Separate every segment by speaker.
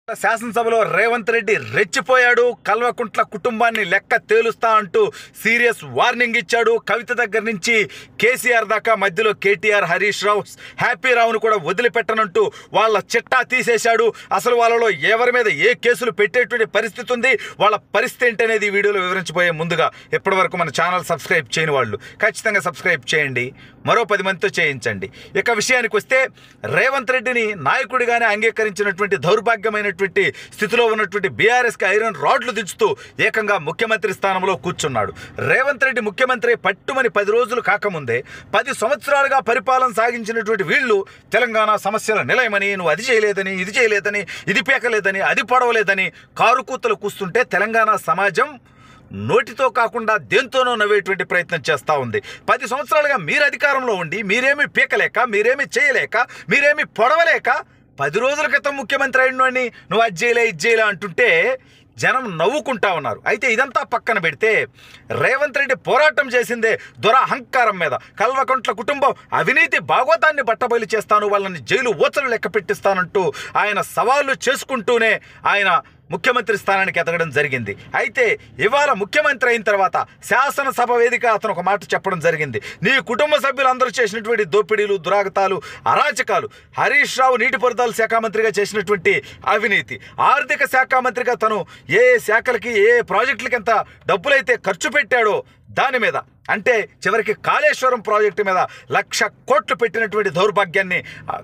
Speaker 1: శాసనసభలో రేవంత్ రెడ్డి రెచ్చిపోయాడు. కల్వకుంట్ల కుటుంబాన్ని లెక్క తేలుస్తా అంటూ సీరియస్ వార్నింగ్ ఇచ్చాడు. కవిత దగ్గర నుంచి కేసీఆర్ దాకా మధ్యలో కేటీఆర్, హరీష్ రావు, హ్యాపీ రావును కూడా వదిలిపెట్టనంటూ వాళ్ళ చిట్టా తీసేశాడు. అసలు వాళ్ళలో ఎవరి మీద ఏ కేసులు పెట్టేటువంటి పరిస్థితి ఉంది, వాళ్ళ పరిస్థితి ఏంటనేది ఈ వీడియోలో వివరించబోయే ముందుగా ఇప్పటి వరకు మన ఛానల్ సబ్స్క్రైబ్ చేయని వాళ్ళు ఖచ్చితంగా సబ్స్క్రైబ్ చేయండి, మరో 10 మందితో చేయించండి. ఇక విషయానికి వస్తే రేవంత్ రెడ్డిని నాయకుడిగానే అంగీకరించినటువంటి దౌర్భాగ్యమైన స్థితిలో ఉన్నటువంటి బీఆర్ఎస్కి ఐరన్ రాడ్లు దించుతూ ఏకంగా ముఖ్యమంత్రి స్థానంలో కూర్చున్నాడు. రేవంత్ రెడ్డి ముఖ్యమంత్రి పట్టుమని 10 రోజులు కాకముందే 10 సంవత్సరాలుగా పరిపాలన సాగించినటువంటి వీళ్ళు తెలంగాణ సమస్యల నిలయమని, నువ్వు అది చేయలేదని, ఇది చేయలేదని, ఇది పీకలేదని, అది పొడవలేదని కారుకూతలు కూస్తుంటే తెలంగాణ సమాజం నోటితో కాకుండా దేంతోనో నవ్వేటువంటి ప్రయత్నం చేస్తూ ఉంది. 10 సంవత్సరాలుగా మీరు అధికారంలో ఉండి మీరేమీ పీకలేక, మీరేమీ చేయలేక, మీరేమీ పొడవలేక 10 రోజుల క్రితం ముఖ్యమంత్రి అయినోడిని నువ్వు అది చేయలే, ఇది చేయలే అంటుంటే జనం నవ్వుకుంటా ఉన్నారు. అయితే ఇదంతా పక్కన పెడితే రేవంత్ రెడ్డి పోరాటం చేసిందే దురహంకారం మీద. కల్వకుంట్ల కుటుంబం అవినీతి భాగవతాన్ని బట్టబయలు చేస్తాను, వాళ్ళని జైలు ఊచలు లెక్క పెట్టిస్తానంటూ ఆయన సవాళ్లు చేసుకుంటూనే ఆయన ముఖ్యమంత్రి స్థానానికి ఎదగడం జరిగింది. అయితే ఇవాళ ముఖ్యమంత్రి అయిన తర్వాత శాసనసభ వేదిక అతను ఒక మాట చెప్పడం జరిగింది. నీ కుటుంబ సభ్యులందరూ చేసినటువంటి దోపిడీలు, దురాగతాలు, అరాచకాలు, హరీష్ రావు నీటిపారుదల శాఖ మంత్రిగా చేసినటువంటి అవినీతి, ఆర్థిక శాఖ మంత్రిగా తను ఏ శాఖలకి ఏ ప్రాజెక్టులకి ఎంత డబ్బులైతే ఖర్చు పెట్టాడో దాని మీద, అంటే చివరికి కాళేశ్వరం ప్రాజెక్టు మీద 1,00,000 కోట్లు పెట్టినటువంటి దౌర్భాగ్యాన్ని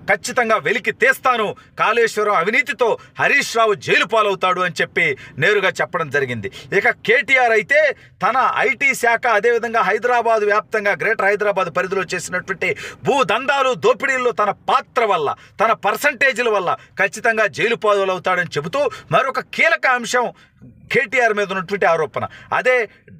Speaker 1: ఖచ్చితంగా వెలికి తీస్తాను, కాళేశ్వరం అవినీతితో హరీష్ రావు జైలు పాలవుతాడు అని చెప్పి నేరుగా చెప్పడం జరిగింది. ఇక కేటీఆర్ అయితే తన ఐటీ శాఖ, అదేవిధంగా హైదరాబాద్ వ్యాప్తంగా గ్రేటర్ హైదరాబాద్ పరిధిలో చేసినటువంటి భూదందాలు, దోపిడీల్లో తన పాత్ర వల్ల, తన పర్సంటేజీల వల్ల ఖచ్చితంగా జైలు పాలవుతాడని చెబుతూ మరొక కీలక అంశం కేటీఆర్ మీద ఉన్నటువంటి ఆరోపణ, అదే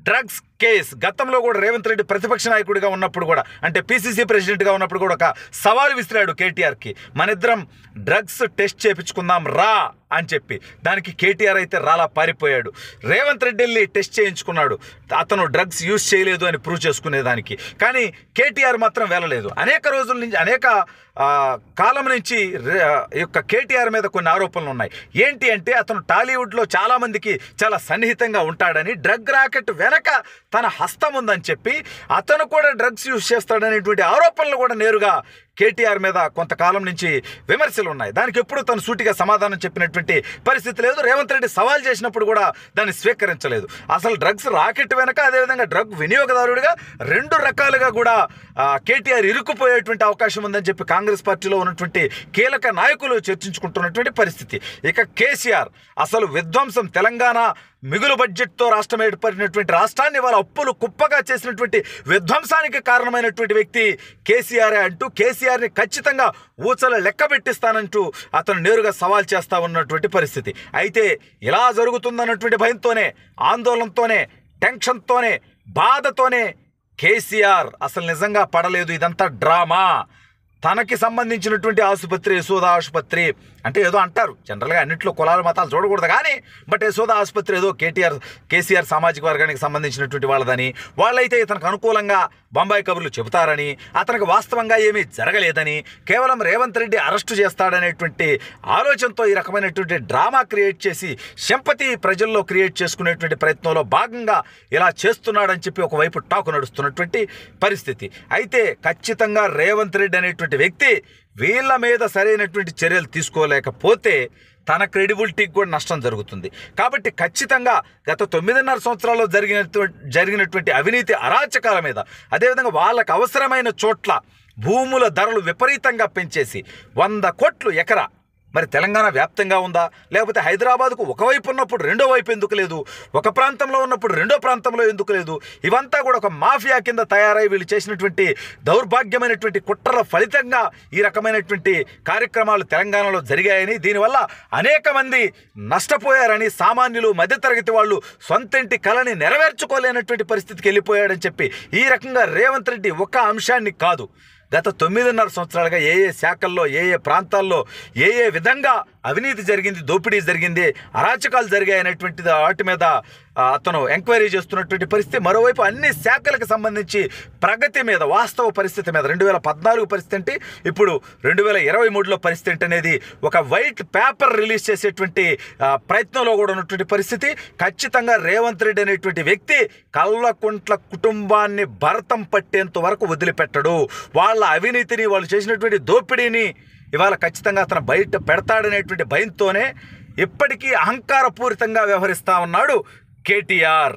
Speaker 1: డ్రగ్స్ కేసు. గతంలో కూడా రేవంత్ రెడ్డి ప్రతిపక్ష నాయకుడిగా ఉన్నప్పుడు కూడా, అంటే పీసీసీ ప్రెసిడెంట్గా ఉన్నప్పుడు కూడా ఒక సవాల్ విసిరాడు కేటీఆర్కి, మనిద్దరం డ్రగ్స్ టెస్ట్ చేయించుకుందాం రా అని చెప్పి. దానికి కేటీఆర్ అయితే రాలా పారిపోయాడు. రేవంత్ రెడ్డి వెళ్ళి టెస్ట్ చేయించుకున్నాడు, అతను డ్రగ్స్ యూజ్ చేయలేదు అని ప్రూవ్ చేసుకునేదానికి. కానీ కేటీఆర్ మాత్రం వెళ్ళలేదు. అనేక రోజుల నుంచి, అనేక కాలం నుంచి యొక్క కేటీఆర్ మీద కొన్ని ఆరోపణలు ఉన్నాయి. ఏంటి అంటే అతను టాలీవుడ్లో చాలామందికి చాలా సన్నిహితంగా ఉంటాడని, డ్రగ్ రాకెట్ వెనక తన హస్తం ఉందని చెప్పి, అతను కూడా డ్రగ్స్ యూజ్ చేస్తాడనేటువంటి ఆరోపణలు కూడా నేరుగా కేటీఆర్ మీద కొంతకాలం నుంచి విమర్శలు ఉన్నాయి. దానికి ఎప్పుడు తను సూటిగా సమాధానం చెప్పినటువంటి పరిస్థితి లేదు. రేవంత్ రెడ్డి సవాల్ చేసినప్పుడు కూడా దాన్ని స్వీకరించలేదు. అసలు డ్రగ్స్ రాకెట్ వెనక, అదేవిధంగా డ్రగ్ వినియోగదారుడిగా 2 రకాలుగా కూడా కేటీఆర్ ఇరుక్కుపోయేటువంటి అవకాశం ఉందని చెప్పి కాంగ్రెస్ పార్టీలో ఉన్నటువంటి కీలక నాయకులు చర్చించుకుంటున్నటువంటి పరిస్థితి. ఇక కేసీఆర్ అసలు విధ్వంసం, తెలంగాణ మిగులు బడ్జెట్తో రాష్ట్రం ఏర్పడినటువంటి రాష్ట్రాన్ని వాళ్ళ అప్పులు కుప్పగా చేసినటువంటి విధ్వంసానికి కారణమైనటువంటి వ్యక్తి కేసీఆర్ అంటూ కేసీఆర్ని ఖచ్చితంగా ఊచల లెక్క పెట్టిస్తానంటూ అతను నేరుగా సవాల్ చేస్తూ ఉన్నటువంటి పరిస్థితి. అయితే ఇలా జరుగుతుందన్నటువంటి భయంతోనే, ఆందోళనతోనే, టెన్షన్తోనే, బాధతోనే కేసీఆర్ అసలు నిజంగా పడలేదు, ఇదంతా డ్రామా, తనకి సంబంధించినటువంటి ఆసుపత్రి యశోద ఆసుపత్రి అంటే ఏదో అంటారు, జనరల్గా అన్నింటిలో కులాల మతాలు చూడకూడదు కానీ, బట్ యశోద ఆసుపత్రి ఏదో కేసీఆర్ సామాజిక వర్గానికి సంబంధించినటువంటి వాళ్ళదని, వాళ్ళైతే ఇతనికి అనుకూలంగా బొంబాయి కబుర్లు చెబుతారని, అతనికి వాస్తవంగా ఏమీ జరగలేదని, కేవలం రేవంత్ రెడ్డి అరెస్టు చేస్తాడనేటువంటి ఆలోచనతో ఈ రకమైనటువంటి డ్రామా క్రియేట్ చేసి సింపతి ప్రజల్లో క్రియేట్ చేసుకునేటువంటి ప్రయత్నంలో భాగంగా ఇలా చేస్తున్నాడని చెప్పి ఒకవైపు టాకు నడుస్తున్నటువంటి పరిస్థితి. అయితే ఖచ్చితంగా రేవంత్ రెడ్డి అనేటువంటి వ్యక్తి వీళ్ళ మీద సరైనటువంటి చర్యలు తీసుకోలేకపోతే తన క్రెడిబిలిటీకి కూడా నష్టం జరుగుతుంది. కాబట్టి ఖచ్చితంగా గత 9.5 సంవత్సరాల్లో జరిగినటువంటి అవినీతి అరాచకాల మీద, అదేవిధంగా వాళ్ళకు అవసరమైన చోట్ల భూముల ధరలు విపరీతంగా పెంచేసి 100 కోట్లు ఎకరా, మరి తెలంగాణ వ్యాప్తంగా ఉందా, లేకపోతే హైదరాబాద్కు ఒకవైపు ఉన్నప్పుడు రెండో వైపు ఎందుకు లేదు, ఒక ప్రాంతంలో ఉన్నప్పుడు రెండో ప్రాంతంలో ఎందుకు లేదు, ఇవంతా కూడా ఒక మాఫియా కింద తయారై వీళ్ళు చేసినటువంటి దౌర్భాగ్యమైనటువంటి కుట్రల ఫలితంగా ఈ రకమైనటువంటి కార్యక్రమాలు తెలంగాణలో జరిగాయని, దీనివల్ల అనేక మంది నష్టపోయారని, సామాన్యులు, మధ్యతరగతి వాళ్ళు సొంతంటి కళని నెరవేర్చుకోలేనటువంటి పరిస్థితికి వెళ్ళిపోయాడని చెప్పి ఈ రకంగా రేవంత్ రెడ్డి ఒక అంశాన్ని కాదు, గత 9.5 సంవత్సరాలుగా ఏ శాఖల్లో, ఏ ప్రాంతాల్లో, ఏ విధంగా అవినీతి జరిగింది, దోపిడీ జరిగింది, అరాచకాలు జరిగాయి అనేటువంటి వాటి మీద అతను ఎంక్వైరీ చేస్తున్నటువంటి పరిస్థితి. మరోవైపు అన్ని శాఖలకు సంబంధించి ప్రగతి మీద, వాస్తవ పరిస్థితి మీద 2014 పరిస్థితి ఏంటి, ఇప్పుడు 2023లో పరిస్థితి ఏంటి అనేది ఒక వైట్ పేపర్ రిలీజ్ చేసేటువంటి ప్రయత్నంలో కూడా ఉన్నటువంటి పరిస్థితి. ఖచ్చితంగా రేవంత్ రెడ్డి అనేటువంటి వ్యక్తి కల్వకుంట్ల కుటుంబాన్ని భరతం పట్టేంత వరకు వదిలిపెట్టడు. వాళ్ళ అవినీతిని, వాళ్ళు చేసినటువంటి దోపిడీని ఇవాళ ఖచ్చితంగా అతను బయట పెడతాడనేటువంటి భయంతోనే ఇప్పటికీ అహంకారపూరితంగా వ్యవహరిస్తూ ఉన్నాడు కేటీఆర్.